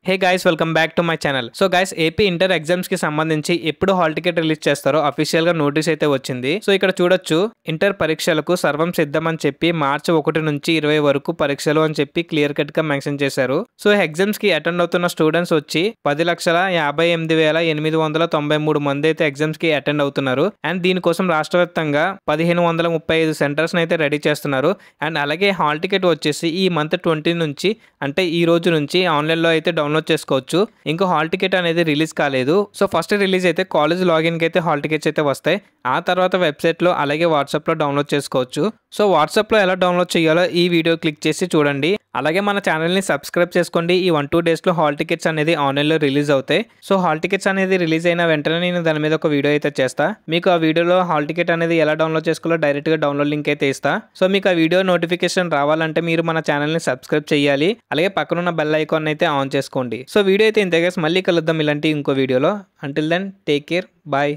Hey guys welcome back to my channel. So guys AP inter exams కి సంబంధించి ఎప్పుడు hall ticket release చేస్తారో official గా notice అయితే వచ్చింది. సో ఇక్కడ చూడొచ్చు, ఇంటర్ పరీక్షలకు సర్వం సిద్ధం అని చెప్పి మార్చి 1 నుంచి 20 వరకు పరీక్షలు అని చెప్పి క్లియర్ కట్ గా మెన్షన్ చేశారు. సో ఎగ్జామ్స్ కి అటెండ్ అవుతున్న స్టూడెంట్స్ వచ్చి 10,58,893 మంది అయితే ఎగ్జామ్స్ కి అటెండ్ అవుతున్నారు. అండ్ దీనికోసం రాష్ట్ర వ్యాప్తంగా 1,535 సెంటర్స్ అయితే రెడీ చేస్తున్నారు. అండ్ అలాగే హాల్ టికెట్ వచ్చేసి ఈ మంత్ 20 నుంచి అంటే ఈ రోజు నుంచి ఆన్లైన్ లో అయితే డౌన్లోడ్ చేసుకోవచ్చు. ఇంకా హాల్ టికెట్ అనేది రిలీజ్ కాలేదు. సో ఫస్ట్ రిలీజ్ అయితే కాలేజ్ లాగిన్ కి అయితే హాల్ టికెట్స్ అయితే వస్తాయి. ఆ తర్వాత వెబ్సైట్ లో అలాగే వాట్సాప్ లో డౌన్లోడ్ చేసుకోవచ్చు. సో వాట్సాప్ లో ఎలా డౌన్లోడ్ చేయాలో ఈ వీడియో క్లిక్ చేసి చూడండి. అలాగే మన ఛానల్ ని సబ్స్క్రైబ్ చేసుకోండి. ఈ 1-2 డేస్ లో హాల్ టికెట్స్ అనేది ఆన్లైన్ లో రిలీజ్ అవుతాయి. సో హాల్ టికెట్స్ అనేది రిలీజ్ అయిన వెంటనే నేను దాని మీద ఒక వీడియో అయితే చేస్తా. మీకు ఆ వీడియోలో హాల్ టికెట్ అనేది ఎలా డౌన్లోడ్ చేసుకోవాలో డైరెక్ట్ గా డౌన్లోడ్ లింక్ అయితే ఇస్తా. సో మీకు ఆ వీడియో నోటిఫికేషన్ రావాలంటే మీరు మన ఛానల్ ని సబ్స్క్రైబ్ చేయాలి. అలాగే పక్కనున్న బెల్ ఐకాన్ అయితే ఆన్ చేసుకోండి. సో వీడియో అయితే ఇంతే గైస్, మళ్ళీ కలుద్దాం ఇలాంటి ఇంకో వీడియోలో. Until then take care, bye.